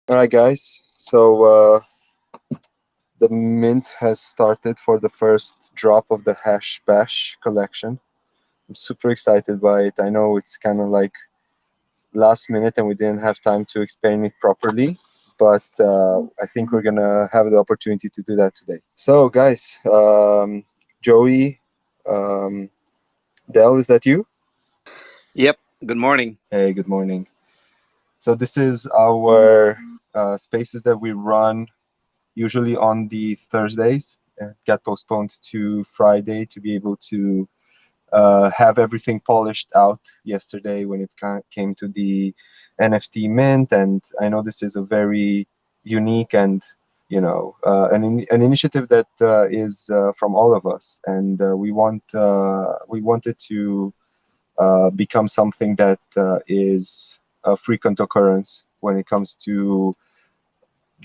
All right, guys. So the mint has started for the first drop of the HashBash collection. I'm super excited by it. I know it's kind of like last minute and we didn't have time to explain it properly, but I think we're gonna have the opportunity to do that today. So, guys, Joey, um, Del, is that you? Yep. Good morning. Hey, good morning. So this is our spaces that we run usually on the Thursdays. It got postponed to Friday to be able to have everything polished out yesterday when it came to the NFT mint. And I know this is a very unique and an initiative that is from all of us, and we wanted to become something that is a frequent occurrence when it comes to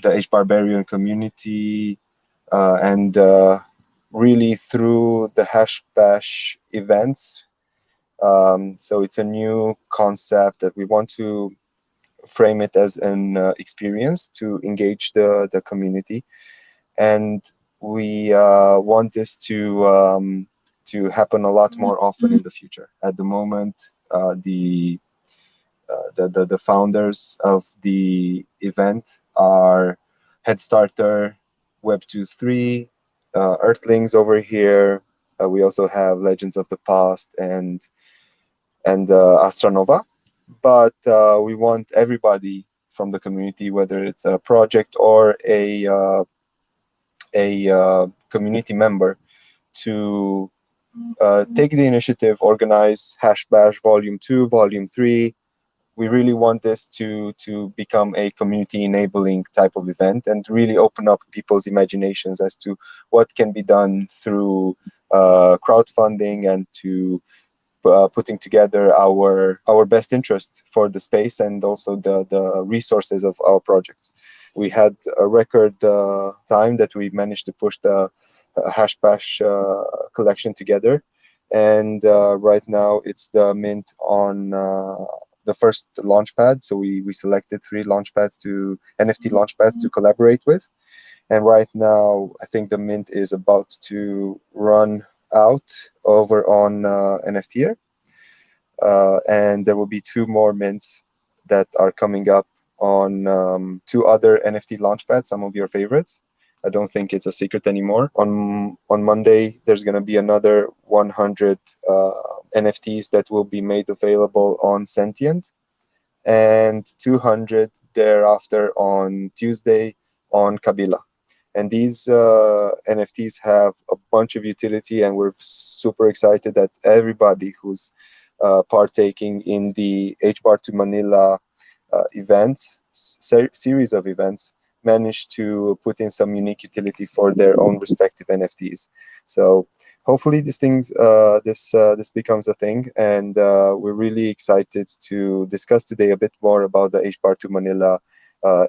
the H Barbarian community, and really through the HashBash events. So it's a new concept that we want to frame it as an experience to engage the community, and we want this to happen a lot more often in the future. At the moment, the founders of the event are HeadStarter, Web23, Earthlings over here. We also have Legends of the Past and Astra Nova. But we want everybody from the community, whether it's a project or a community member, to take the initiative, organize HashBash Volume 2, Volume 3. We really want this to become a community enabling type of event and really open up people's imaginations as to what can be done through crowdfunding and to putting together our best interest for the space and also the resources of our projects. We had a record time that we managed to push the Hashbash collection together, and right now it's the mint on the first launchpad. So we selected three launchpads to NFT launchpads to collaborate with, and right now I think the mint is about to run out over on NFTier, and there will be two more mints that are coming up on two other NFT launchpads, some of your favorites. I don't think it's a secret anymore. On Monday, there's going to be another 100 NFTs that will be made available on Sentient, and 200 thereafter on Tuesday on Kabila. And these NFTs have a bunch of utility, and we're super excited that everybody who's partaking in the HBAR to Manila series of events managed to put in some unique utility for their own respective NFTs. So hopefully this becomes a thing, and we're really excited to discuss today a bit more about the HBAR to Manila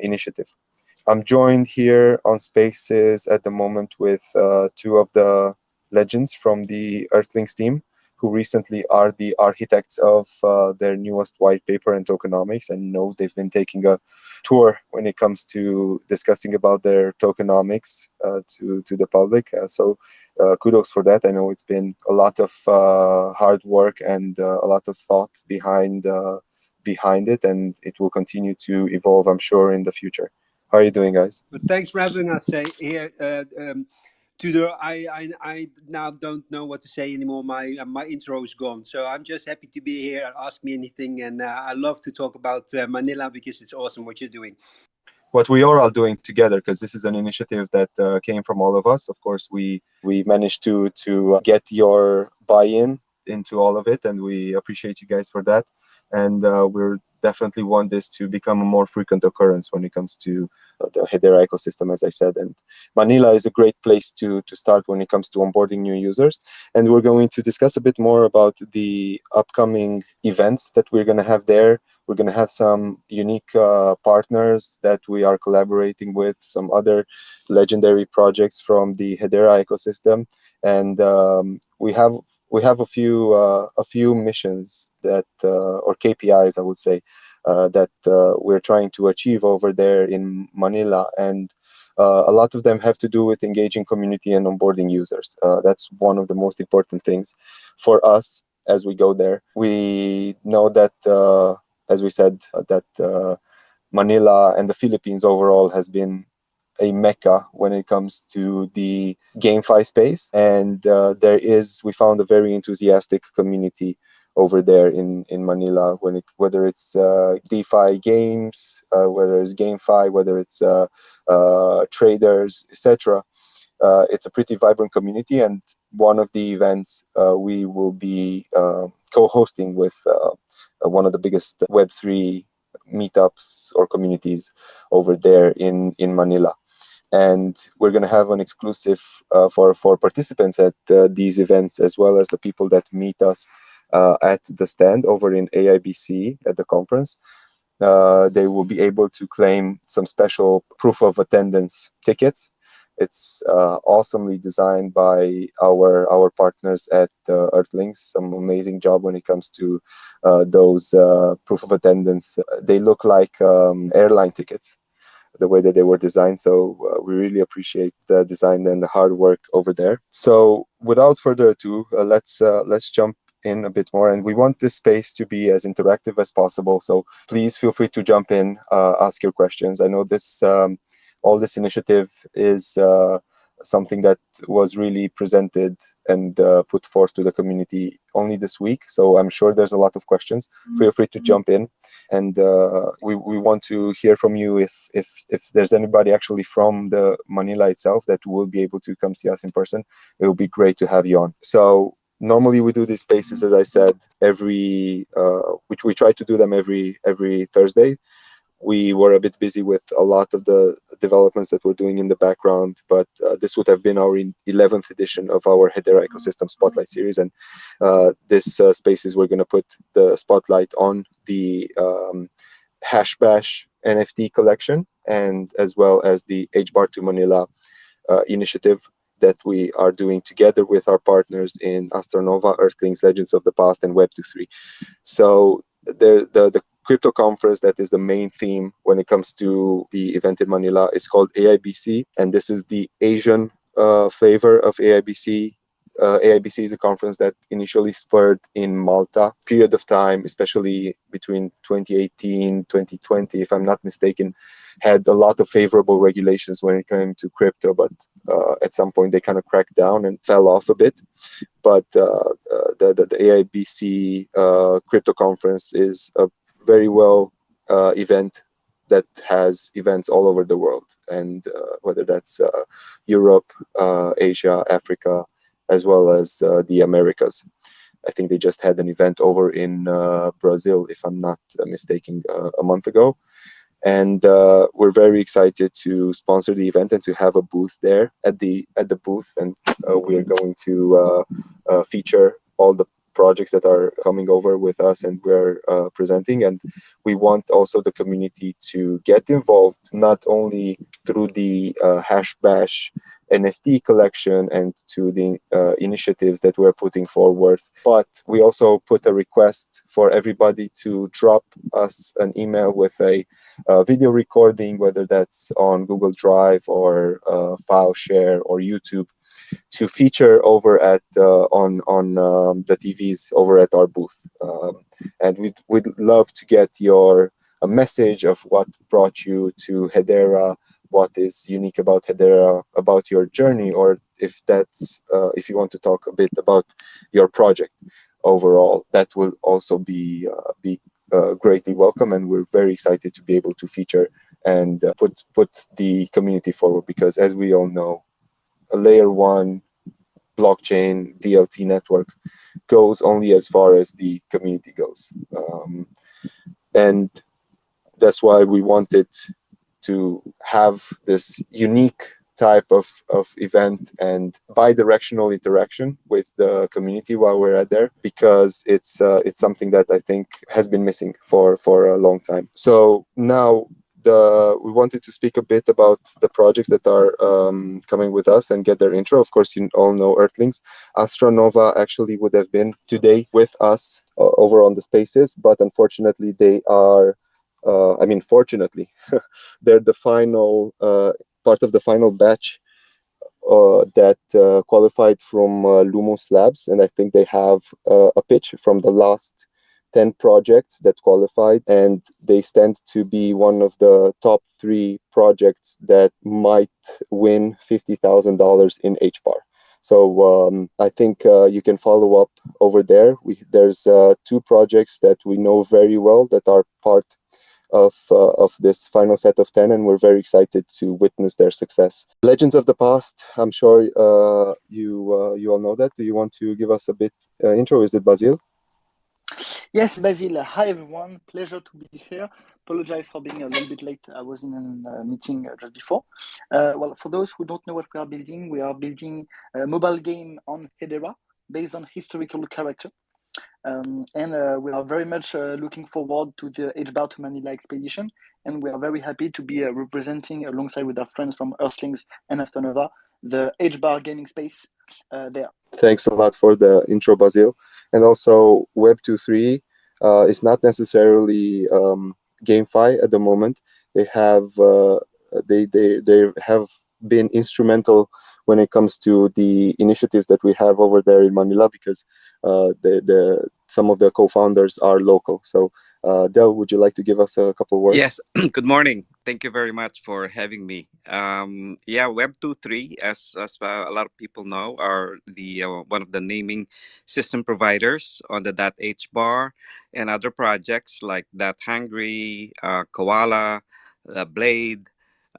initiative. I'm joined here on Spaces at the moment with two of the legends from the Earthlings team, who recently are the architects of their newest white paper and tokenomics. And know they've been taking a tour when it comes to discussing about their tokenomics to the public. So kudos for that. I know it's been a lot of hard work and a lot of thought behind it, and it will continue to evolve, I'm sure, in the future. How are you doing, guys? But thanks for having us here. Tudor, I now don't know what to say anymore. My intro is gone, so I'm just happy to be here. Ask me anything, and I love to talk about Manila because it's awesome what you're doing. What we are all doing together, because this is an initiative that came from all of us. Of course, we managed to get your buy-in into all of it, and we appreciate you guys for that. And we're definitely want this to become a more frequent occurrence when it comes to the Hedera ecosystem, as I said. And Manila is a great place to start when it comes to onboarding new users. And we're going to discuss a bit more about the upcoming events that we're going to have there. We're going to have some unique partners that we are collaborating with, some other legendary projects from the Hedera ecosystem, and we have a few missions that or KPIs, I would say, that we're trying to achieve over there in Manila. And a lot of them have to do with engaging community and onboarding users. That's one of the most important things for us as we go there. We know that, as we said, that Manila and the Philippines overall has been a mecca when it comes to the GameFi space, and we found a very enthusiastic community over there in Manila, whether it's DeFi games, whether it's GameFi, whether it's traders, etc. It's a pretty vibrant community, and one of the events we will be co-hosting with one of the biggest Web3 meetups or communities over there in Manila. And we're going to have an exclusive for participants at these events, as well as the people that meet us at the stand over in AIBC at the conference. They will be able to claim some special proof of attendance tickets. It's awesomely designed by our partners at Earthlings. Some amazing job when it comes to those proof of attendance. They look like airline tickets, the way that they were designed. So we really appreciate the design and the hard work over there. So without further ado, let's jump in a bit more. And we want this space to be as interactive as possible. So please feel free to jump in, ask your questions. I know this all this initiative is something that was really presented and put forth to the community only this week. So I'm sure there's a lot of questions. Feel free to jump in, and we want to hear from you if there's anybody actually from the Manila itself that will be able to come see us in person. It will be great to have you on. So normally we do these spaces, as I said, which we try to do them every Thursday. We were a bit busy with a lot of the developments that we're doing in the background, but this would have been our 11th edition of our Hedera Ecosystem Spotlight series. And this space is we're going to put the spotlight on the HashBash NFT collection, and as well as the HBAR2 Manila initiative that we are doing together with our partners in Astra Nova, Earthlings, Legends of the Past, and Web23. So the crypto conference that is the main theme when it comes to the event in Manila is called AIBC, and this is the Asian flavor of AIBC. AIBC is a conference that initially spurred in Malta. Period of time, especially between 2018, 2020, if I'm not mistaken, had a lot of favorable regulations when it came to crypto, but at some point they kind of cracked down and fell off a bit. But the AIBC crypto conference is a very well event that has events all over the world, and whether that's Europe, Asia, Africa, as well as the Americas. I think they just had an event over in Brazil, if I'm not mistaken, a month ago. And we're very excited to sponsor the event and to have a booth there at the booth. And we're going to feature all the projects that are coming over with us and we're presenting. And we want also the community to get involved, not only through the HashBash NFT collection and to the initiatives that we're putting forward, but we also put a request for everybody to drop us an email with a video recording, whether that's on Google Drive or file share or YouTube, to feature over at on the TVs over at our booth. And we'd love to get a message of what brought you to Hedera, what is unique about Hedera, about your journey, or if you want to talk a bit about your project overall. That will also be greatly welcome, and we're very excited to be able to feature and put the community forward, because as we all know, a layer 1 blockchain DLT network goes only as far as the community goes, and that's why we wanted to have this unique type of event and bi-directional interaction with the community while we're at there, because it's something that I think has been missing for a long time. So now we wanted to speak a bit about the projects that are coming with us and get their intro. Of course, you all know Earthlings. Astra Nova actually would have been today with us over on the spaces, but unfortunately they are I mean, fortunately, they're the final part of the final batch that qualified from Lumos Labs, and I think they have a pitch from the last 10 projects that qualified, and they stand to be one of the top 3 projects that might win $50,000 in HBAR. So I think you can follow up over there. There's 2 projects that we know very well that are part of this final set of 10, and we're very excited to witness their success. Legends of the past, I'm sure you all know that. Do you want to give us a bit intro? Is it Basil? Yes, Basil. Hi, everyone. Pleasure to be here. Apologize for being a little bit late. I was in a meeting just before. Well, for those who don't know what we are building a mobile game on Hedera based on historical character. And we are very much looking forward to the HBAR to Manila expedition. And we are very happy to be representing alongside with our friends from Earthlings and Astra Nova, the HBAR gaming space there. Thanks a lot for the intro, Basil. And also, Web23 is not necessarily GameFi at the moment. They have they have been instrumental when it comes to the initiatives that we have over there in Manila, because some of the co-founders are local. So, Del, would you like to give us a couple words? Yes. Good morning. Thank you very much for having me. Yeah, Web23, as a lot of people know, are the one of the naming system providers on the .hbar and other projects like Hungry, Koala, Blade,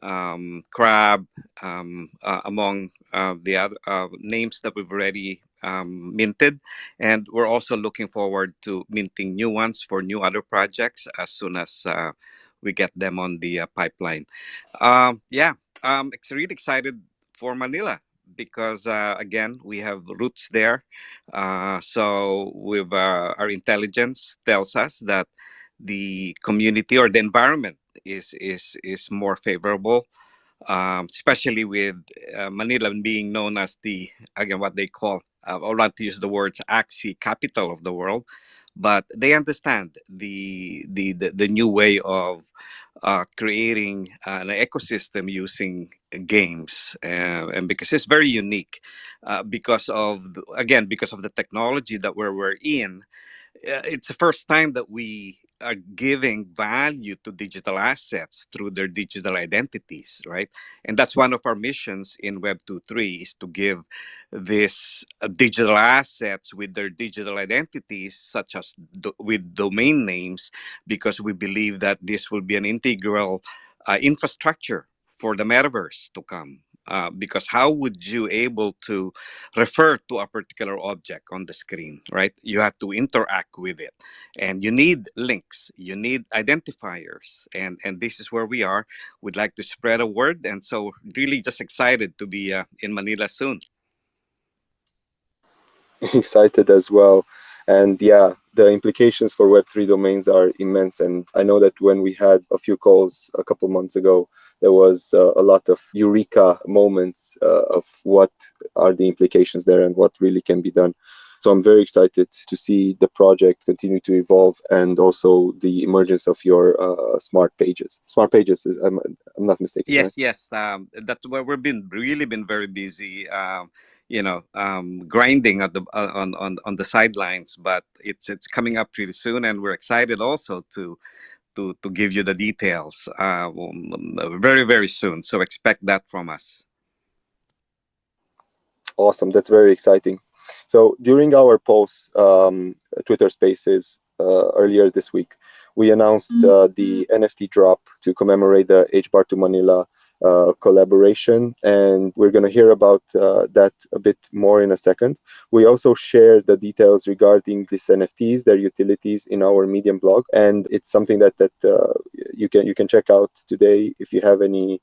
Crab, among the other names that we've already minted. And we're also looking forward to minting new ones for new other projects as soon as we get them on the pipeline. Yeah, it's really excited for Manila because again we have roots there. So with our intelligence tells us that the community or the environment is more favorable, especially with Manila being known as the, again, what they call, I'll not to use the words axi capital of the world, but they understand the new way of creating an ecosystem using games, and because it's very unique, because of again because of the technology that we're in. It's the first time that we are giving value to digital assets through their digital identities, right? And that's one of our missions in Web23 is to give this digital assets with their digital identities, such as with domain names, because we believe that this will be an integral infrastructure for the metaverse to come. Because how would you able to refer to a particular object on the screen, right? You have to interact with it, and you need links, you need identifiers, and this is where we are. We'd like to spread a word, and so really just excited to be in Manila soon. Excited as well. And yeah, the implications for Web3 domains are immense. And I know that when we had a few calls a couple months ago, there was a lot of eureka moments of what are the implications there and what really can be done. So I'm very excited to see the project continue to evolve, and also the emergence of your smart pages. Smart pages is, I'm not mistaken. Yes, right? yes. That's where we've been really been very busy. Grinding at the on the sidelines, but it's coming up pretty soon, and we're excited also to give you the details very very soon. So expect that from us. Awesome, that's very exciting. So during our post Twitter Spaces earlier this week, we announced the NFT Drop to commemorate the HBAR to Manila collaboration, and we're going to hear about that a bit more in a second. We also share the details regarding these NFTs, their utilities, in our Medium blog, and it's something that you can check out today if you have any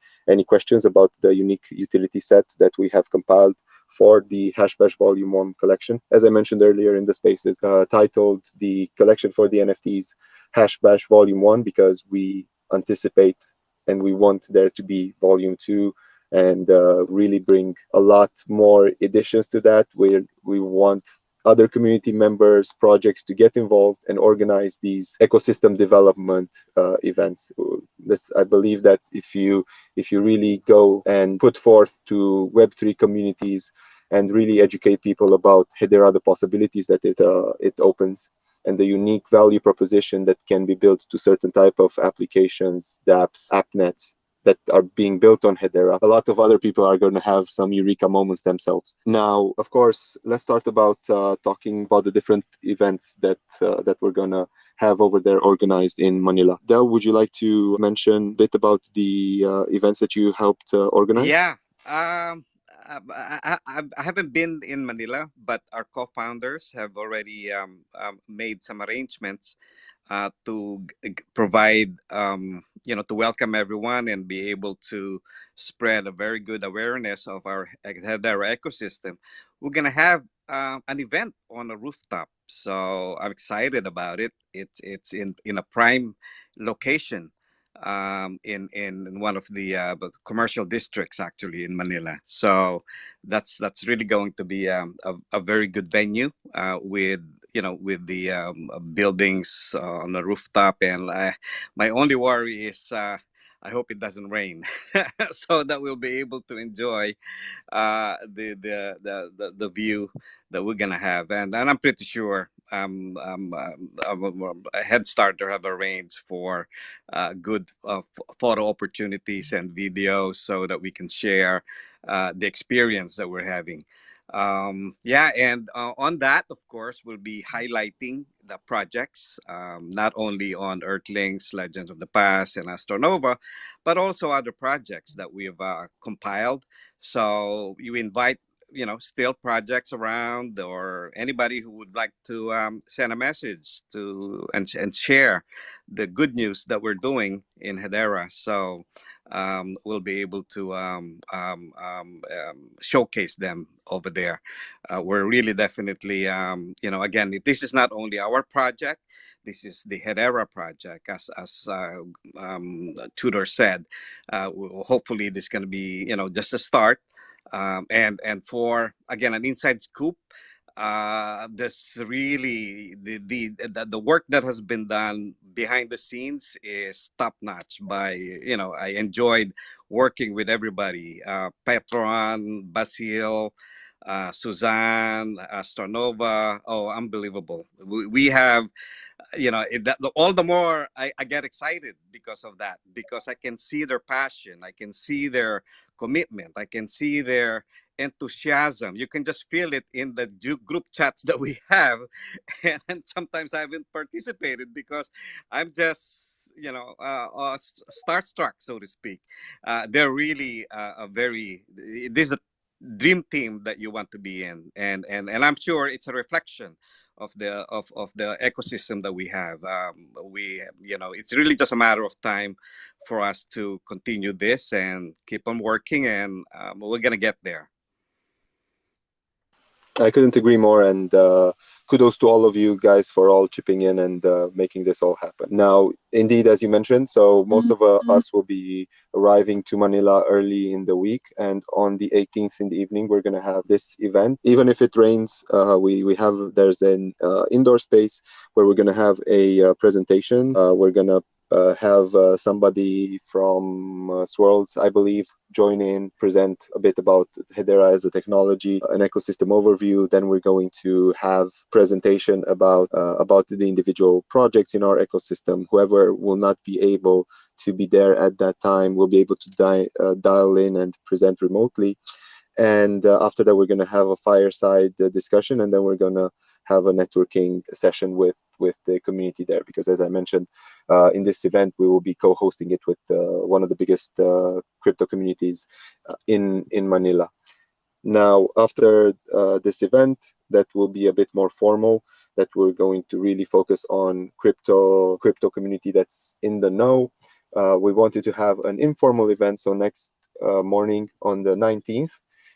questions about the unique utility set that we have compiled for the HashBash Volume 1 collection. As I mentioned earlier in the spaces, titled the collection for the NFTs HashBash Volume 1, because we anticipate and we want there to be Volume 2 and really bring a lot more additions to that. We want other community members, projects to get involved and organize these ecosystem development events. I believe that if you really go and put forth to Web3 communities and really educate people about Hedera, the possibilities that it opens, and the unique value proposition that can be built to certain type of applications, dApps, appnets that are being built on Hedera, a lot of other people are going to have some eureka moments themselves. Now, of course, let's start about talking about the different events that we're going to have over there organized in Manila. Del, would you like to mention a bit about the events that you helped organize? Yeah. I haven't been in Manila, but our co-founders have already made some arrangements to provide, to welcome everyone and be able to spread a very good awareness of our Hedera ecosystem. We're gonna have an event on a rooftop, so I'm excited about it. It's in a prime location in one of the commercial districts actually in Manila. So that's really going to be a very good venue with with the buildings on the rooftop. And my only worry is I hope it doesn't rain so that we'll be able to enjoy the view that we're gonna have. And I'm pretty sure HeadStarter have arranged for good photo opportunities and videos so that we can share the experience that we're having. Yeah, and on that, of course, we'll be highlighting the projects, not only on Earthlings, Legends of the Past, and Astra Nova, but also other projects that we've compiled. So you invite still projects around, or anybody who would like to send a message to and share the good news that we're doing in Hedera. So we'll be able to showcase them over there. We're really definitely, again, this is not only our project. This is the Hedera project, as Tudor said. Hopefully, this is going to be, just a start. And for again an inside scoop, this really the work that has been done behind the scenes is top notch. I enjoyed working with everybody, Petron, Basil, Suzanne, Astronova. Oh, unbelievable. We have all the more I get excited because of that, because I can see their passion, I can see their commitment, I can see their enthusiasm. You can just feel it in the group chats that we have. And sometimes I haven't participated because I'm just starstruck, so to speak. They're really a very this is a dream team that you want to be in, and I'm sure it's a reflection of the ecosystem that we have. It's really just a matter of time for us to continue this and keep on working, and we're gonna get there. I couldn't agree more, and kudos to all of you guys for all chipping in and making this all happen. Now, indeed, as you mentioned, so most of us will be arriving to Manila early in the week, and on the 18th in the evening, we're going to have this event. Even if it rains, there's an indoor space where we're going to have a presentation. We're going to have somebody from Swirls, I believe, join in, present a bit about Hedera as a technology, an ecosystem overview. Then we're going to have presentation about the individual projects in our ecosystem. Whoever will not be able to be there at that time will be able to dial in and present remotely. And after that, we're going to have a fireside discussion, and then we're going to have a networking session with the community there, because as I mentioned, in this event we will be co-hosting it with one of the biggest crypto communities in Manila. Now, after this event, that will be a bit more formal, that we're going to really focus on crypto community that's in the know. We wanted to have an informal event, so next morning on the 19th,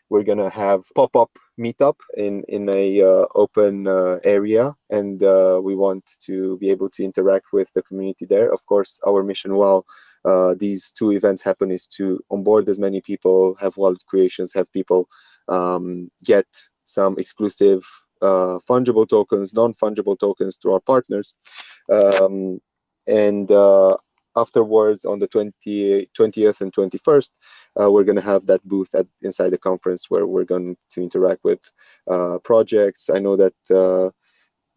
we're gonna have pop-up meetup in a open area, and we want to be able to interact with the community there. Of course, our mission while these two events happen is to onboard as many people, have wallet creations, have people get some exclusive fungible tokens, non-fungible tokens to our partners. And afterwards, on the 20th and 21st, we're going to have that booth inside the conference where we're going to interact with projects. I know that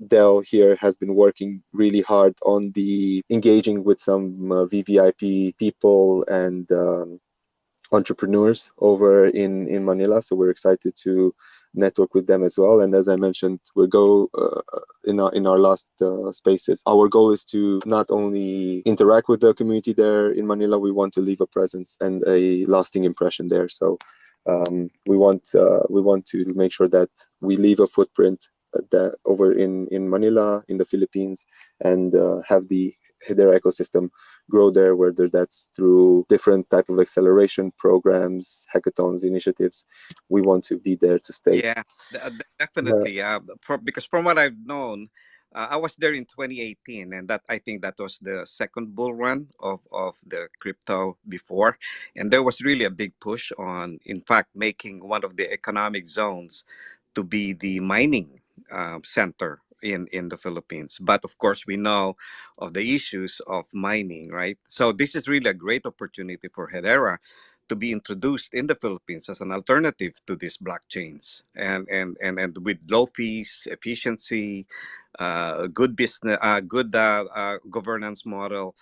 Dell here has been working really hard on the engaging with some VVIP people and entrepreneurs over in Manila. So we're excited to network with them as well. And as I mentioned, we'll go in our last spaces. Our goal is to not only interact with the community there in Manila, we want to leave a presence and a lasting impression there. So we want to make sure that we leave a footprint that over in Manila, in the Philippines, and have the Hedera ecosystem grow there, whether that's through different type of acceleration programs, hackathons, initiatives. We want to be there to stay. Yeah, definitely. Because from what I've known, I was there in 2018, and that I think that was the second bull run of the crypto before, and there was really a big push on, in fact, making one of the economic zones to be the mining center in the Philippines. But of course, we know of the issues of mining, right? So this is really a great opportunity for Hedera to be introduced in the Philippines as an alternative to these blockchains, and with low fees, efficiency, good business, good governance model.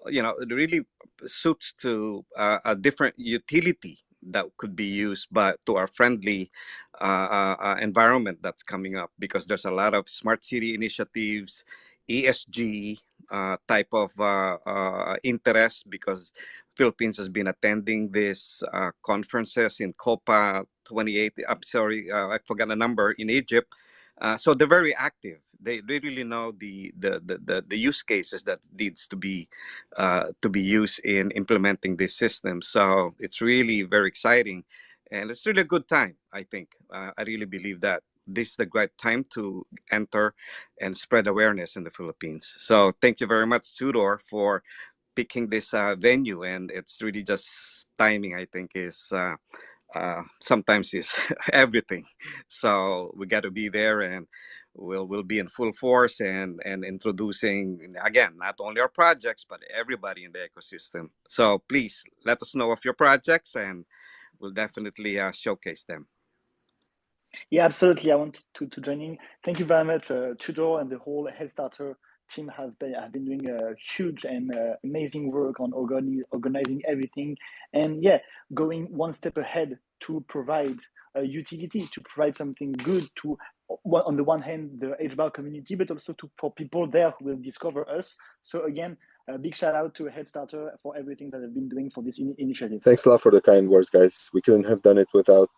It really suits to a different utility that could be used but to our friendly environment that's coming up, because there's a lot of smart city initiatives, ESG type of interest, because Philippines has been attending these conferences in Copa 28. I'm sorry, I forgot the number, in Egypt. So they're very active. They really know the use cases that needs to be used in implementing this system. So it's really very exciting, and it's really a good time. I think I really believe that this is the great time to enter and spread awareness in the Philippines. So thank you very much, Tudor, for picking this venue, and it's really just timing. I think is sometimes is everything. So we got to be there, and we'll be in full force and introducing again not only our projects but everybody in the ecosystem. So please let us know of your projects, and we'll definitely showcase them. Yeah, absolutely. I want to join in. Thank you very much, Tudor, and the whole HeadStarter team have been doing a huge and amazing work on organizing everything, and yeah, going one step ahead to provide a utility, to provide something good to, on the one hand, the HBAR community, but also for people there who will discover us. So again, a big shout out to HeadStarter for everything that they've been doing for this initiative. Thanks a lot for the kind words, guys. We couldn't have done it without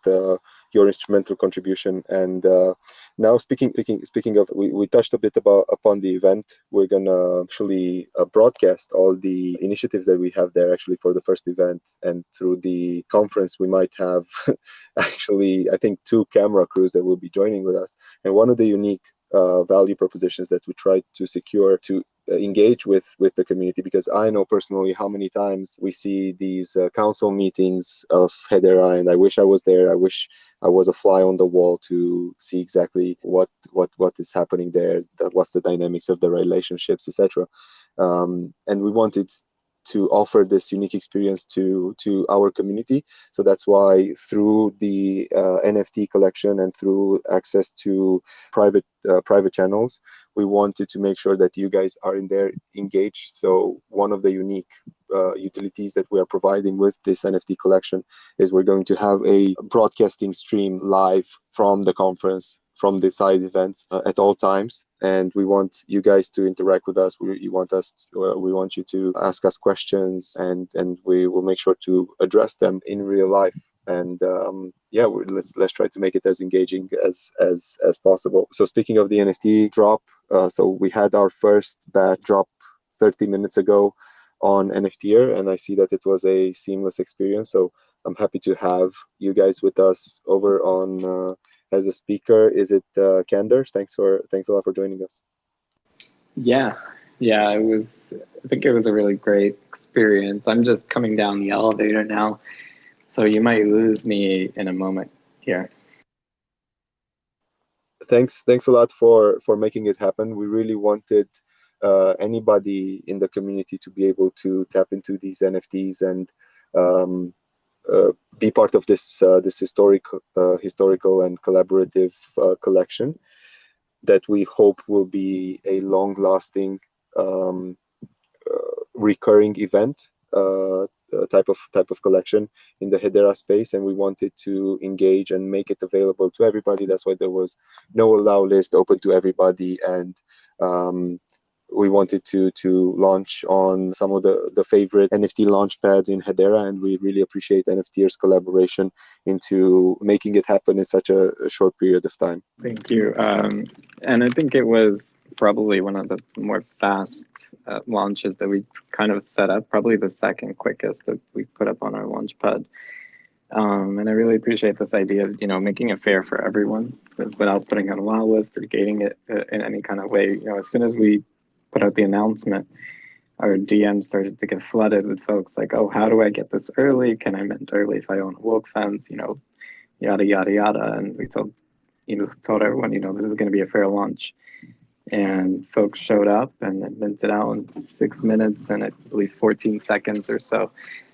your instrumental contribution. And now, speaking of, we touched a bit upon the event. We're gonna actually broadcast all the initiatives that we have there. Actually, for the first event and through the conference, we might have actually, I think, 2 camera crews that will be joining with us. And one of the unique value propositions that we try to secure to engage with the community, because I know personally how many times we see these council meetings of Hedera, and I wish I was there. I wish I was a fly on the wall to see exactly what is happening there, what's the dynamics of the relationships, etc. And we wanted to offer this unique experience to our community. So that's why through the NFT collection and through access to private channels, we wanted to make sure that you guys are in there engaged. So one of the unique utilities that we are providing with this NFT collection is we're going to have a broadcasting stream live from the conference, from the side events at all times, and we want you guys to interact with us. We want you to ask us questions, and we will make sure to address them in real life. And yeah, let's try to make it as engaging as possible. So speaking of the NFT drop, so we had our first batch drop 30 minutes ago on NFTier, and I see that it was a seamless experience. So I'm happy to have you guys with us over on as a speaker. Is it Kander? Thanks a lot for joining us. Yeah, it was. I think it was a really great experience. I'm just coming down the elevator now, so you might lose me in a moment here. thanks a lot for making it happen. We really wanted anybody in the community to be able to tap into these NFTs and be part of this historical and collaborative collection that we hope will be a long-lasting, recurring event type of collection in the Hedera space, and we wanted to engage and make it available to everybody. That's why there was no allow list, open to everybody, and we wanted to launch on some of the favorite NFT launchpads in Hedera, and we really appreciate NFTier's collaboration into making it happen in such a short period of time. Thank you. And I think it was probably one of the more fast launches that we kind of set up, probably the second quickest that we put up on our launchpad. And I really appreciate this idea of, making it fair for everyone without putting on a allow list or gating it in any kind of way. As soon as we put out the announcement, our DMs started to get flooded with folks like, oh, how do I get this early? Can I mint early if I own a woke fence? Yada, yada, yada. And we told everyone, this is going to be a fair launch. And folks showed up and it minted out in 6 minutes and I believe 14 seconds or so.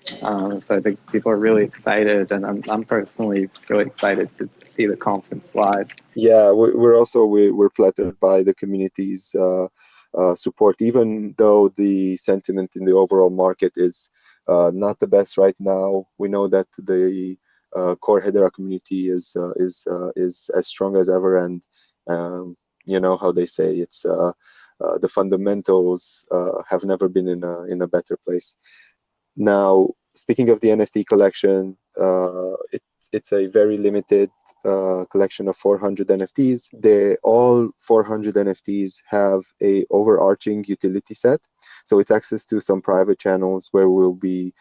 So I think people are really excited, and I'm personally really excited to see the conference live. Yeah, we're flattered by the community's support, even though the sentiment in the overall market is not the best right now. We know that the core Hedera community is as strong as ever, and you know how they say it's the fundamentals have never been in a better place. Now, speaking of the NFT collection, it's a very limited collection of 400 NFTs. All 400 NFTs have a overarching utility set. So it's access to some private channels where we'll be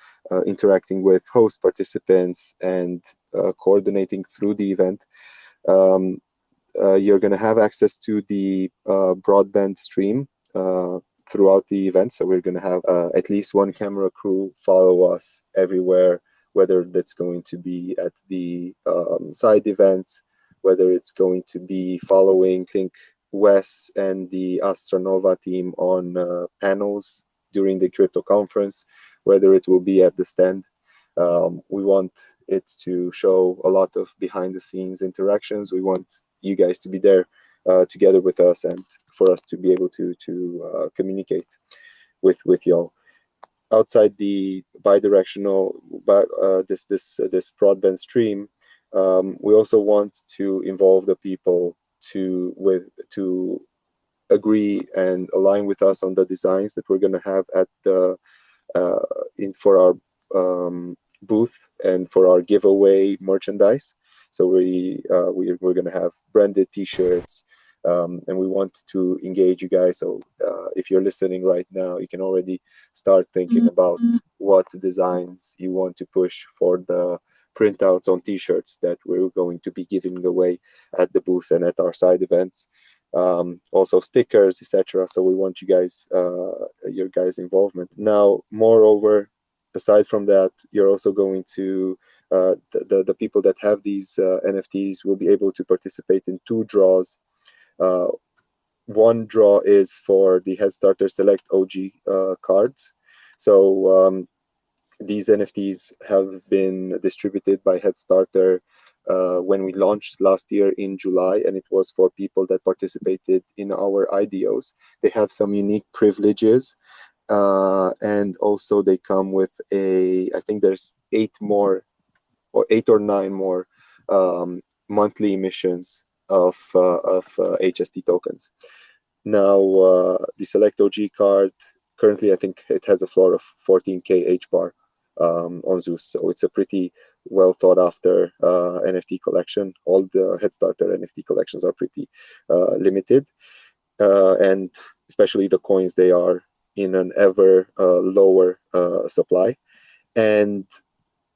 interacting with host participants and coordinating through the event. You're going to have access to the broadband stream throughout the event. So we're going to have at least one camera crew follow us everywhere, whether that's going to be at the side events, whether it's going to be following, I think, Wes and the Astra Nova team on panels during the crypto conference, whether it will be at the stand. We want it to show a lot of behind the scenes interactions. We want you guys to be there together with us and for us to be able to communicate with y'all. Outside the bidirectional, this broadband stream, we also want to involve the people to agree and align with us on the designs that we're going to have at the for our booth and for our giveaway merchandise. So we're going to have branded T-shirts, and we want to engage you guys. So if you're listening right now, you can already start thinking about what designs you want to push for the printouts on T-shirts that we're going to be giving away at the booth and at our side events. Also stickers, etc. So we want you guys, your guys' involvement. Now, moreover, aside from that, you're also going to the people that have these NFTs will be able to participate in 2 draws. One draw is for the HeadStarter Select OG cards. So these NFTs have been distributed by HeadStarter when we launched last year in July, and it was for people that participated in our IDOs. They have some unique privileges, and also they come with I think there's 8 or 9 more monthly emissions of HST tokens. Now, the Select OG card, currently I think it has a floor of 14K HBAR on Zeus. So it's a pretty well thought after NFT collection. All the HeadStarter NFT collections are pretty limited. And especially the coins, they are in an ever lower supply. And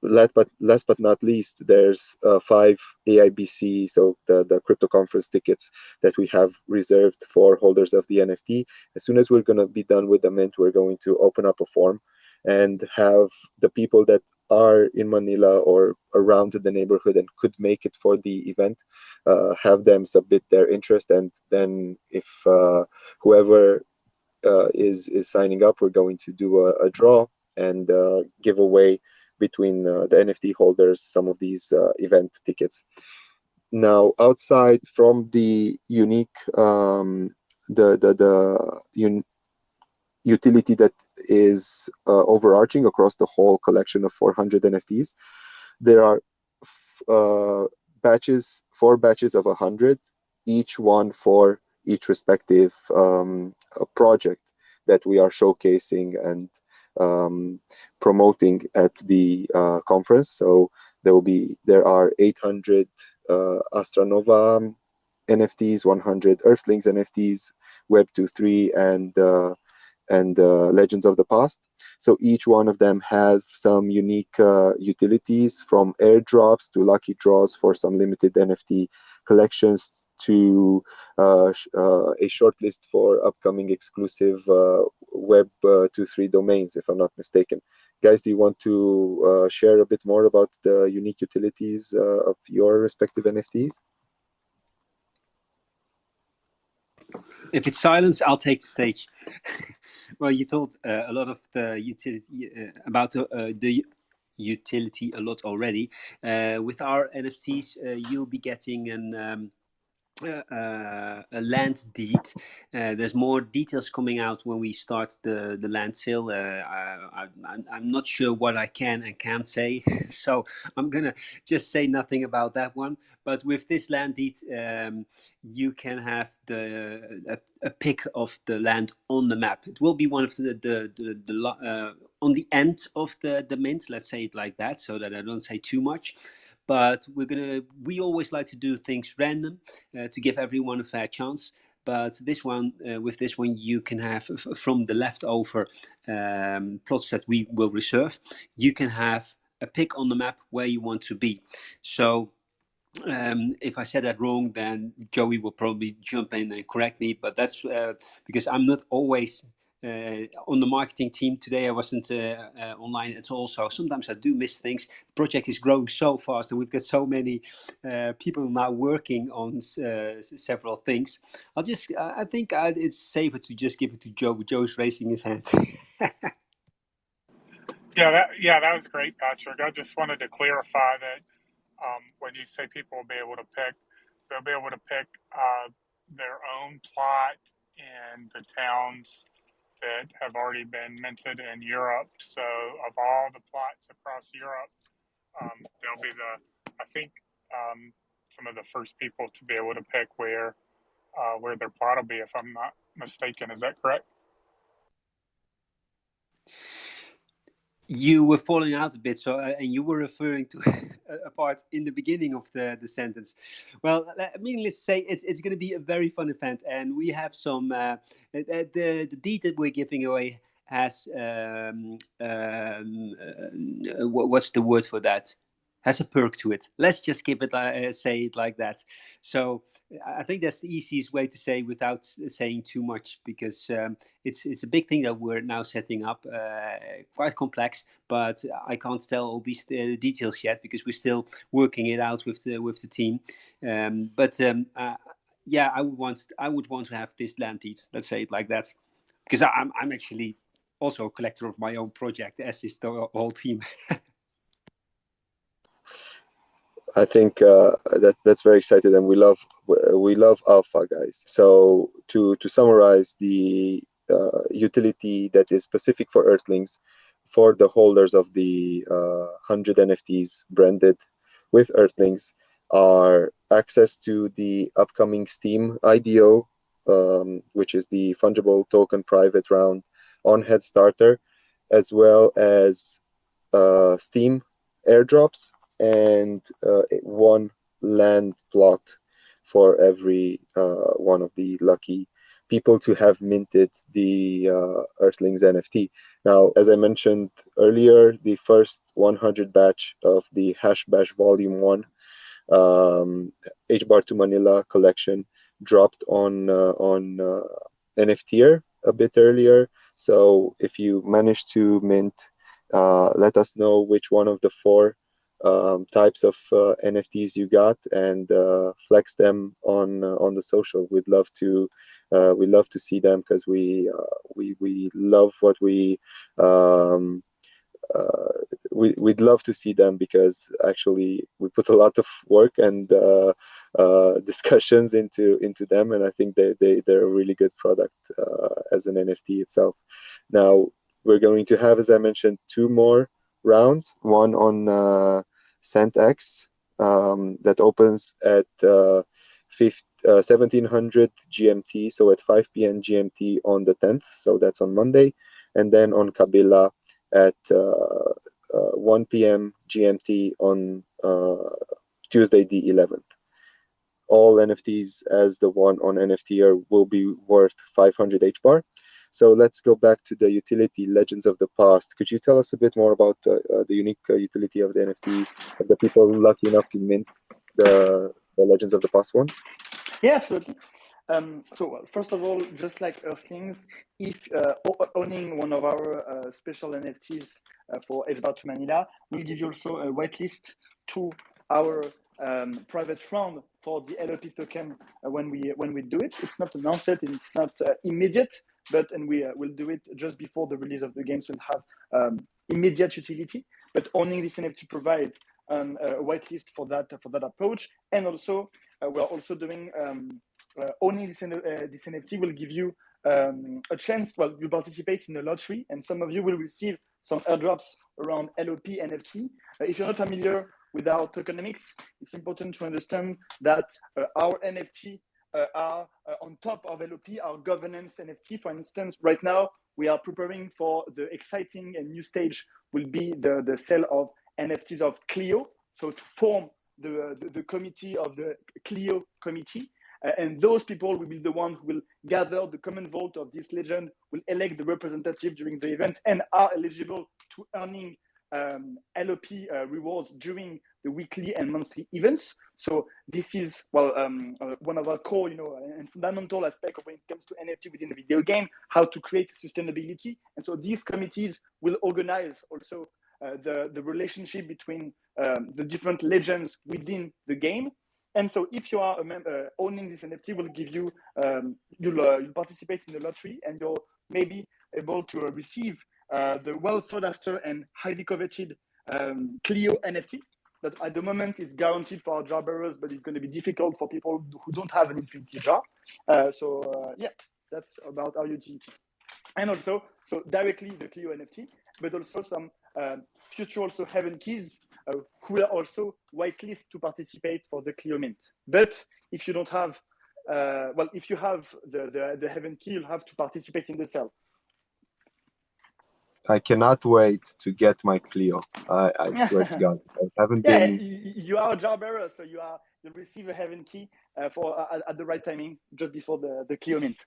last but not least, there's 5 AIBC, so the crypto conference tickets that we have reserved for holders of the NFT. As soon as we're going to be done with the mint, we're going to open up a form and have the people that are in Manila or around the neighborhood and could make it for the event, have them submit their interest, and then if whoever is signing up, we're going to do a draw and give away between the NFT holders some of these event tickets. Now, outside from the unique utility that is overarching across the whole collection of 400 NFTs, there are four batches of 100, each one for each respective project that we are showcasing and promoting at the conference. So there are 800 Astra Nova NFTs, 100 Earthlings NFTs, Web23, and Legends of the Past. So each one of them have some unique utilities, from airdrops to lucky draws for some limited NFT collections to a shortlist for upcoming exclusive Web23 domains, if I'm not mistaken. Guys, do you want to share a bit more about the unique utilities of your respective NFTs? If it's silence, I'll take the stage. Well, you told a lot of the utility about the utility a lot already. With our NFTs, you'll be getting a land deed. There's more details coming out when we start the land sale. I'm not sure what I can and can't say, so I'm gonna just say nothing about that one. But with this land deed, you can have a pic of the land on the map. It will be one of the on the end of the mint. Let's say it like that, so that I don't say too much. But we always like to do things random to give everyone a fair chance. But with this one, you can have from the leftover plots that we will reserve, you can have a pick on the map where you want to be. So if I said that wrong, then Joey will probably jump in and correct me. But that's because I'm not always on the marketing team. Today I wasn't online at all, so sometimes I do miss things. The project is growing so fast, and we've got so many people now working on several things. I think it's safer to just give it to Joe. Joe's raising his hand. Yeah, that was great, Patrick. I just wanted to clarify that when you say people will be able to pick, they'll be able to pick their own plot in the towns that have already been minted in Europe. So of all the plots across Europe, they'll be I think some of the first people to be able to pick where their plot will be, if I'm not mistaken. Is that correct? You were falling out a bit, so and you were referring to a part in the beginning of the sentence. Well, let's say it's going to be a very fun event, and we have some the deed that we're giving away has what's the word for that? Has a perk to it. Let's just give it say it like that. So I think that's the easiest way to say without saying too much, because it's a big thing that we're now setting up, quite complex, but I can't tell all these details yet because we're still working it out with the team. Yeah, I would want to have this land deed. Let's say it like that, because I'm actually also a collector of my own project, as is the whole team. I think that's very exciting, and we love alpha, guys. So to summarize, the utility that is specific for Earthlings, for the holders of the 100 NFTs branded with Earthlings, are access to the upcoming Steam IDO, which is the fungible token private round on HeadStarter, as well as Steam airdrops, and one land plot for every one of the lucky people to have minted the Earthlings NFT. Now, as I mentioned earlier, the first 100 batch of the HashBash Volume 1 HBAR to Manila collection dropped on NFTier a bit earlier. So if you manage to mint Let us know which one of the four types of NFTs you got, and flex them on the social. We'd love to see them, because we love what we'd love to see them, because actually we put a lot of work and discussions into them, and I think they're a really good product as an NFT itself. Now we're going to have, as I mentioned, two more rounds. One on CentX that opens at 1700 GMT, so at 5 p.m. GMT on the 10th. So that's on Monday, and then on Kabila at 1 p.m. GMT on Tuesday the 11th. All NFTs as the one on NFTier will be worth 500 HBAR. So let's go back to the utility Legends of the Past. Could you tell us a bit more about the unique utility of the NFT, of the people lucky enough to mint the Legends of the Past one? Yeah, absolutely. So first of all, just like Earthlings, if owning one of our special NFTs for HBAR to Manila, we'll give you also a whitelist to our private round for the LOP token when we do it. It's not announced yet, and it's not immediate, and we will do it just before the release of the game, so it'll have immediate utility. But owning this NFT provide a whitelist for that approach, and also we're also doing owning this NFT will give you a chance. Well, you participate in a lottery, and some of you will receive some airdrops around LOP NFT. If you're not familiar with our tokenomics, it's important to understand that our NFT are on top of LOP, our governance NFT. For instance, right now we are preparing for the exciting and new stage will be the sale of NFTs of Clio. So to form the committee of the Clio committee. And those people will be the ones who will gather the common vote of this legend, will elect the representative during the event, and are eligible to earning LOP rewards during the weekly and monthly events. So this is one of our core, and fundamental aspects when it comes to NFT within the video game, how to create sustainability. And so these committees will organize also the relationship between the different legends within the game. And so if you are a member owning this NFT, will give you, you'll participate in the lottery, and you're maybe able to receive the well thought after and highly coveted Clio NFT that at the moment is guaranteed for our jar bearers, but it's going to be difficult for people who don't have an infinity jar. Yeah, that's about our utility. And also, so directly the Clio NFT, but also some future also Heaven keys who are also whitelist to participate for the Clio mint. But if you don't have, if you have the Heaven key, you'll have to participate in the sale. I cannot wait to get my Clio. I swear to God, I haven't been. You are a jar bearer, so you'll receive a Heaven key for at the right timing, just before the Clio mint.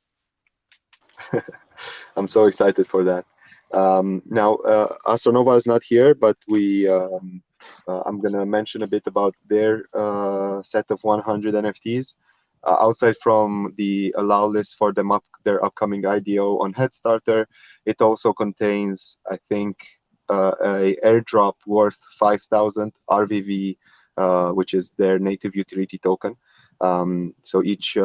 I'm so excited for that. Now, Astra Nova is not here, but I'm gonna mention a bit about their set of 100 NFTs. Outside from the allow list for their upcoming IDO on HeadStarter, it also contains, I think, a airdrop worth 5,000 RVV, which is their native utility token. So each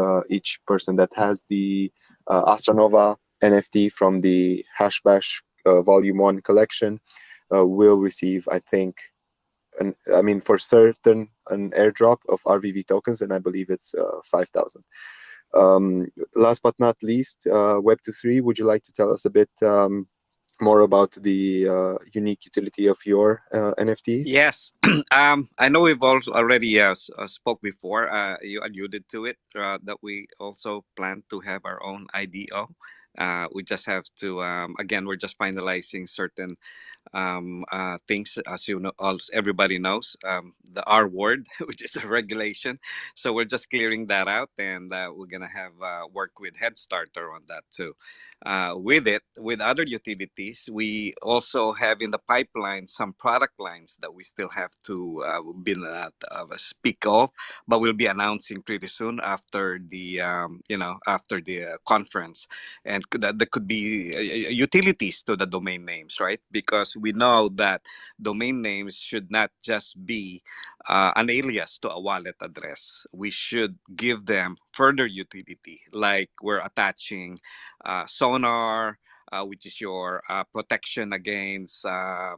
person that has the Astra Nova NFT from the HashBash Volume 1 collection will receive, I think, for certain, an airdrop of RVV tokens, and I believe it's 5,000. Last but not least, Web23, would you like to tell us a bit more about the unique utility of your NFTs? Yes, I know we've already spoke before. You alluded to it that we also plan to have our own IDO. We just have to again, we're just finalizing certain things, as you know, everybody knows, the R word, which is a regulation. So we're just clearing that out, and we're gonna have work with HeadStarter on that too. With other utilities, we also have in the pipeline some product lines that we still have to speak of, but we'll be announcing pretty soon after the after the conference and that could be utilities to the domain names, right? Because we know that domain names should not just be an alias to a wallet address. We should give them further utility, like we're attaching sonar, which is your protection against, your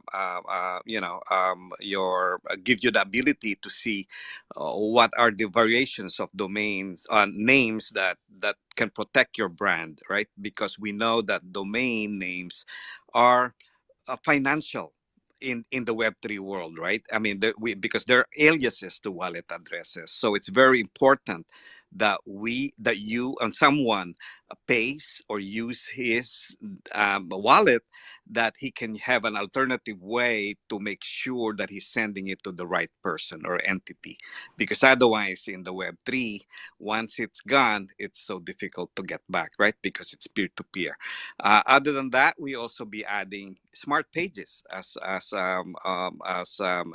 give you the ability to see what are the variations of domains names that can protect your brand, right? Because we know that domain names are financial in the Web3 world, right? I mean, because they're aliases to wallet addresses, so it's very important that you and someone pays or use his wallet, that he can have an alternative way to make sure that he's sending it to the right person or entity. Because otherwise, in the Web3, once it's gone, it's so difficult to get back, right? Because it's peer to peer. Other than that, we also be adding smart pages, as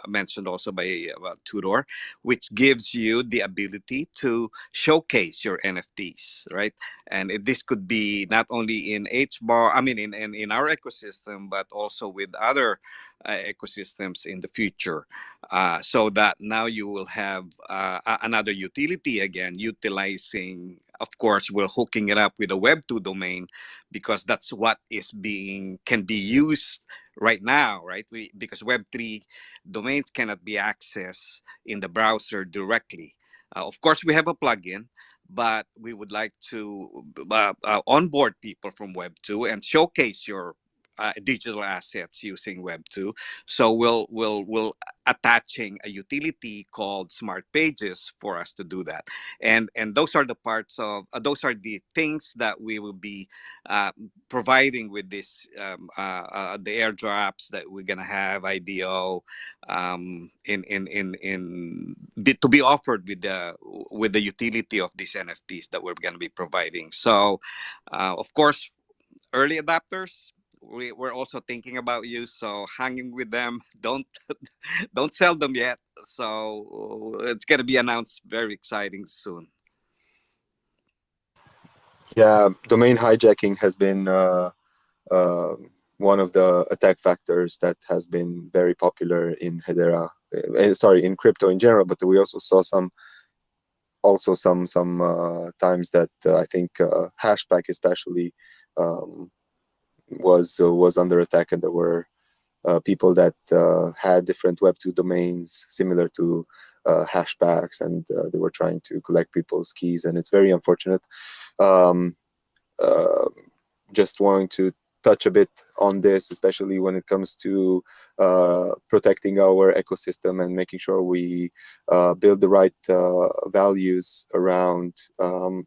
mentioned also by Tudor, which gives you the ability to showcase your NFTs, right? And this could be not only in HBAR, I mean, in our ecosystem, but also with other ecosystems in the future. So that now you will have another utility again, utilizing, of course, we're hooking it up with a Web2 domain, because that's what can be used right now, right? Because Web3 domains cannot be accessed in the browser directly. Of course, we have a plugin, but we would like to onboard people from Web2 and showcase your digital assets using Web2. So we'll attaching a utility called Smart Pages for us to do that. And those are the parts of those are the things that we will be providing with this the airdrops that we're gonna have IDO to be offered with the utility of these NFTs that we're gonna be providing. So of course, early adopters, we're also thinking about you, so hanging with them. Don't sell them yet, so it's going to be announced very exciting soon. Yeah, domain hijacking has been one of the attack factors that has been very popular in Hedera, in crypto in general, but we also saw some times that I think Hashback especially was under attack, and there were people that had different Web2 domains similar to hashbacks, and they were trying to collect people's keys, and it's very unfortunate. Um, just wanting to touch a bit on this, especially when it comes to protecting our ecosystem and making sure we build the right values around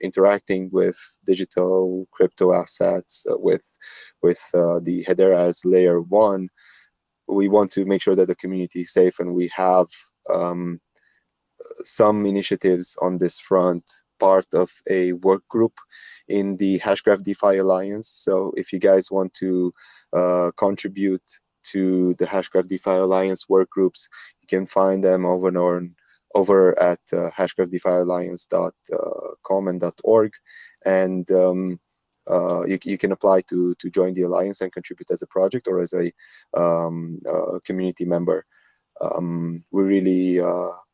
interacting with digital crypto assets with the Hedera as layer 1. We want to make sure that the community is safe, and we have some initiatives on this front, part of a work group in the Hashgraph DeFi Alliance. So if you guys want to contribute to the Hashgraph DeFi Alliance work groups, you can find them over at hashgraphdefialliance.com and .org, and you can apply to join the alliance and contribute as a project or as a community member. We really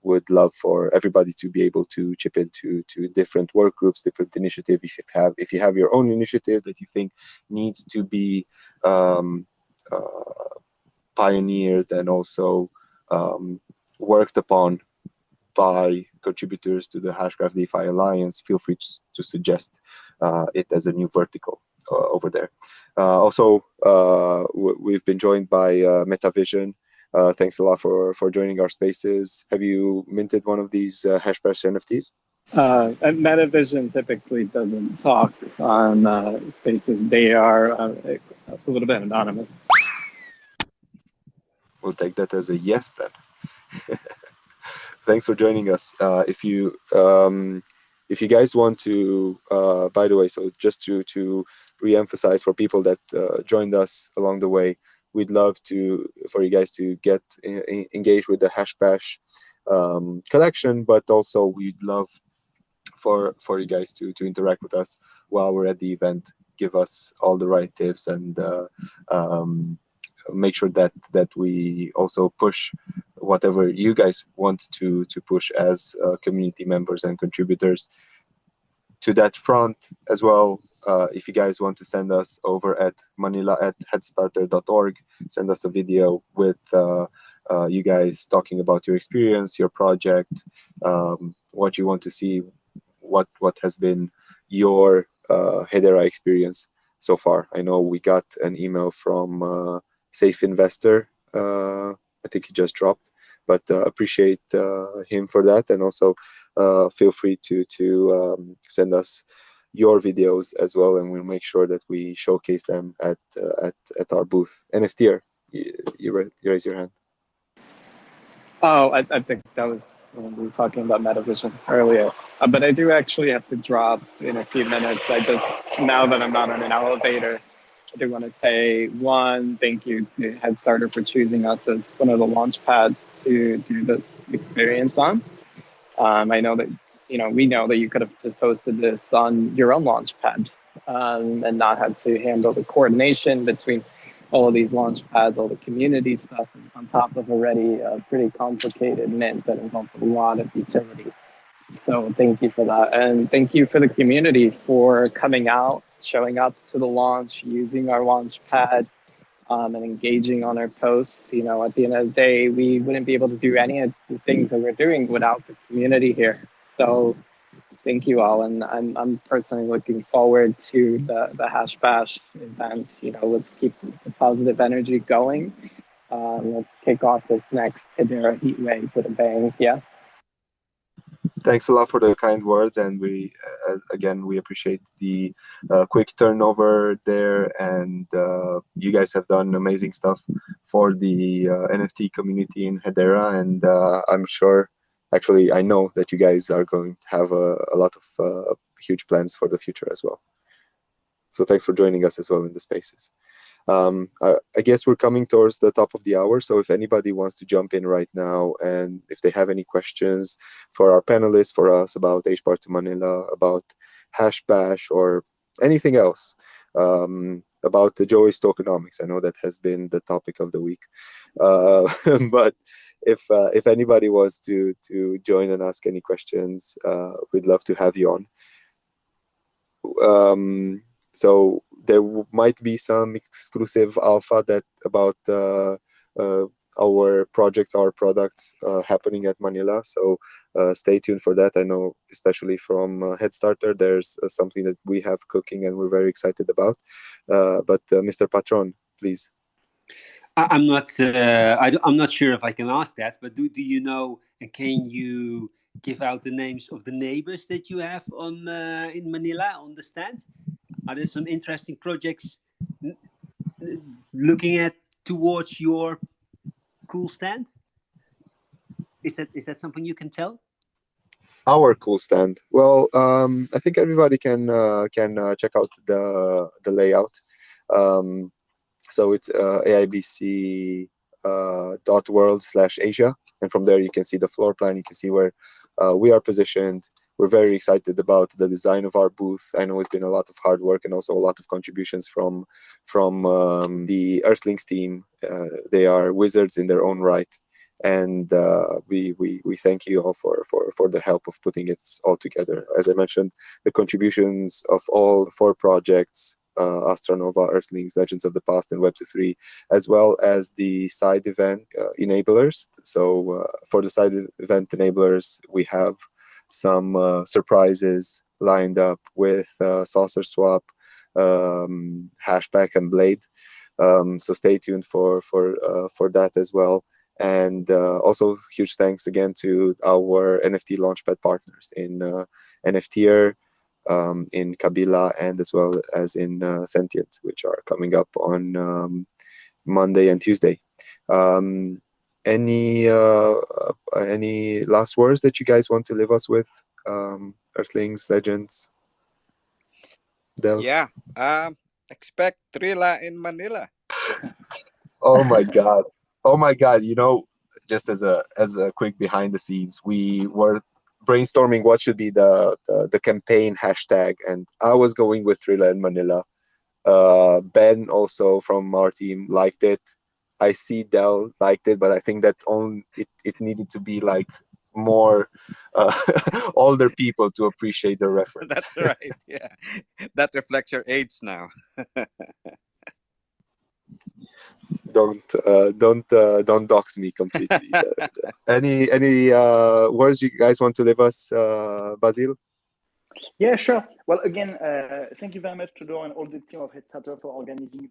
would love for everybody to be able to chip into different work groups, different initiatives. If you have your own initiative that you think needs to be pioneered and also worked upon by contributors to the Hashgraph DeFi Alliance, feel free to suggest it as a new vertical over there. Also, we've been joined by MetaVision. Thanks a lot for joining our spaces. Have you minted one of these HashBash NFTs? MetaVision typically doesn't talk on spaces. They are a little bit anonymous. We'll take that as a yes then. Thanks for joining us. If you guys want to, by the way, so just to re-emphasize for people that joined us along the way, we'd love for you guys to get engaged with the HashBash collection, but also we'd love for you guys to interact with us while we're at the event. give us all the right tips and make sure that we also push whatever you guys want to push as community members and contributors. To that front as well, if you guys want to send us over at manila@headstarter.org, send us a video with you guys talking about your experience, your project, what you want to see, what has been your Hedera experience so far. I know we got an email from Safe Investor. I think he just dropped, but appreciate him for that, and also feel free to send us your videos as well, and we'll make sure that we showcase them at our booth. NFTier, you raise your hand. Oh, I think that was when we were talking about MetaVision earlier. But I do actually have to drop in a few minutes. I just, now that I'm not on an elevator, I do want to say, one, thank you to HeadStarter for choosing us as one of the launch pads to do this experience on. I know that, we know that you could have just hosted this on your own launch pad and not had to handle the coordination between all of these launch pads, all the community stuff on top of already a pretty complicated mint that involves a lot of utility. So thank you for that. And thank you for the community for coming out, showing up to the launch, using our launch pad, and engaging on our posts. At the end of the day, we wouldn't be able to do any of the things that we're doing without the community here. So thank you all, and I'm personally looking forward to the HashBash event. Let's keep the positive energy going. Let's kick off this next Hedera heat wave with a bang. Yeah. Thanks a lot for the kind words, and we again we appreciate the quick turnover there, and you guys have done amazing stuff for the NFT community in Hedera, and I'm sure, actually I know that you guys are going to have a lot of huge plans for the future as well. So thanks for joining us as well in the spaces. I guess we're coming towards the top of the hour, so if anybody wants to jump in right now, and if they have any questions for our panelists, for us, about HBAR to Manila, about HashBash, or anything else, about the Joey's tokenomics, I know that has been the topic of the week. But if anybody wants to join and ask any questions, we'd love to have you on. So there might be some exclusive alpha about our projects, our products happening at Manila. So stay tuned for that. I know, especially from HeadStarter, there's something that we have cooking and we're very excited about. But Mr. Patron, please. I'm not sure if I can ask that, but do you know, and can you give out the names of the neighbors that you have on in Manila on the stand? Are there some interesting projects looking at towards your cool stand? Is that something you can tell? Our cool stand. Well, I think everybody can check out the layout. So it's AIBC .world/Asia, and from there you can see the floor plan. You can see where we are positioned. We're very excited about the design of our booth. I know it's been a lot of hard work and also a lot of contributions from the Earthlings team. They are wizards in their own right, and we thank you all for the help of putting it all together. As I mentioned, the contributions of all 4 projects, Astra Nova, Earthlings, Legends of the Past, and Web23, as well as the side event enablers. So for the side event enablers, we have some surprises lined up with Saucer Swap, Hashback, and Blade. So stay tuned for that as well. And also huge thanks again to our NFT Launchpad partners in NFTier, in Kabila, and as well as in Sentient, which are coming up on Monday and Tuesday. Any last words that you guys want to leave us with, Earthlings, Legends? Del? Yeah. Expect Trilla in Manila. Oh my God. Oh my God. Just as a quick behind the scenes, we were brainstorming what should be the campaign hashtag, and I was going with Trilla in Manila. Ben also from our team liked it. I see Dell liked it, but I think that it needed to be like more older people to appreciate the reference. That's right. Yeah, that reflects your age now. Don't dox me completely. Any words you guys want to leave us, Basil? Yeah, sure. Well, again, thank you very much to Dor and all the team of HeadStarter for organizing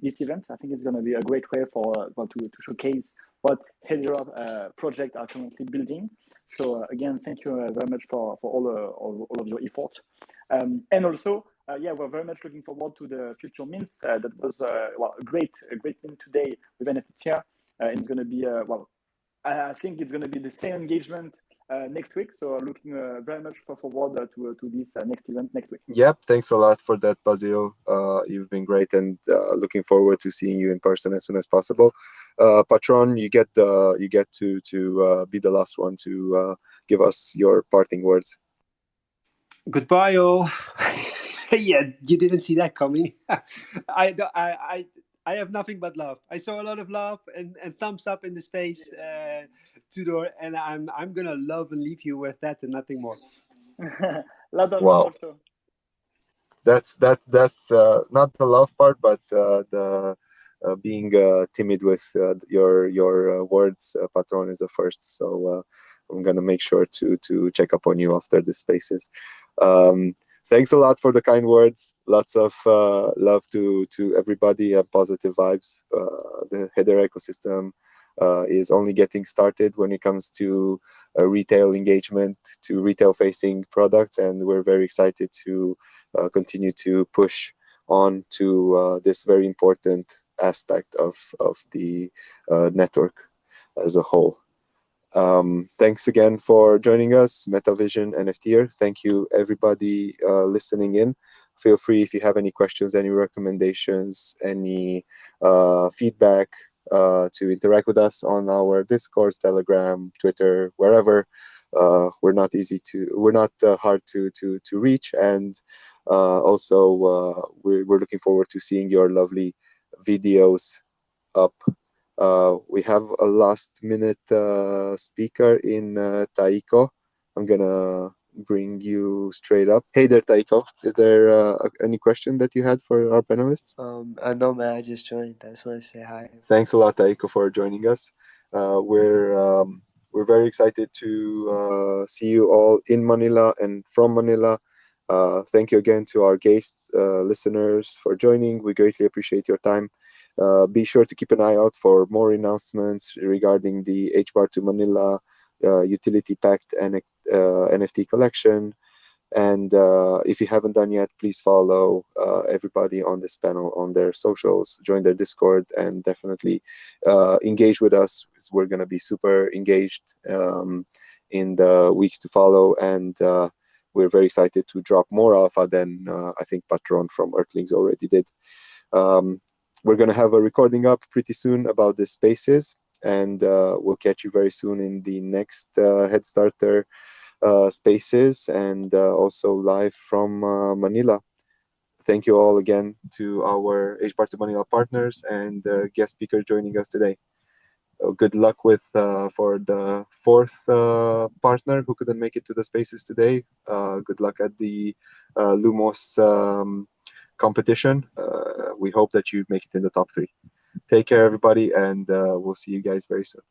this event. I think it's going to be a great way for to showcase what Hedera project are currently building. So again, thank you very much for all of your efforts. And also, yeah, we're very much looking forward to the future mints. That was a great mint today with NFTier. And it's going to be I think it's going to be the same engagement next week. So looking very much forward to this next event next week. Yep, thanks a lot for that, Basil. You've been great, and looking forward to seeing you in person as soon as possible. Patron, you get to be the last one to give us your parting words. Goodbye, all. Yeah, you didn't see that coming. I have nothing but love. I saw a lot of love and thumbs up in the space, Tudor, and I'm gonna love and leave you with that and nothing more. Love Wow. also. That's not the love part, but the being timid with your words, Patron, is the first. So I'm gonna make sure to check up on you after the spaces. Thanks a lot for the kind words. Lots of love to everybody and positive vibes. The Hedera ecosystem is only getting started when it comes to retail engagement, to retail facing products, and we're very excited to continue to push on to this very important aspect of the network as a whole. Thanks again for joining us, MetaVision NFTier. Thank you, everybody listening in. Feel free if you have any questions, any recommendations, any feedback to interact with us on our Discord, Telegram, Twitter, wherever. We're not hard to reach, and also we're looking forward to seeing your lovely videos up. We have a last minute speaker in Taiko. I'm gonna bring you straight up. Hey there, Taiko. Is there any question that you had for our panelists? I know, man. I just joined. I just want to say hi. Thanks a lot, Taiko, for joining us. We're very excited to see you all in Manila and from Manila. Thank you again to our guests, listeners, for joining. We greatly appreciate your time. Be sure to keep an eye out for more announcements regarding the HBAR2 Manila utility packed and NFT collection. And if you haven't done yet, please follow everybody on this panel on their socials, join their Discord, and definitely engage with us. We're going to be super engaged in the weeks to follow, and we're very excited to drop more alpha than I think Patron from Earthlings already did. We're going to have a recording up pretty soon about the spaces, and we'll catch you very soon in the next HeadStarter spaces, and also live from Manila. Thank you all again to our HBAR2 Manila partners and guest speaker joining us today. Good luck with for the fourth partner who couldn't make it to the spaces today. Good luck at the Lumos competition. We hope that you make it in the top 3. Take care, everybody, and we'll see you guys very soon.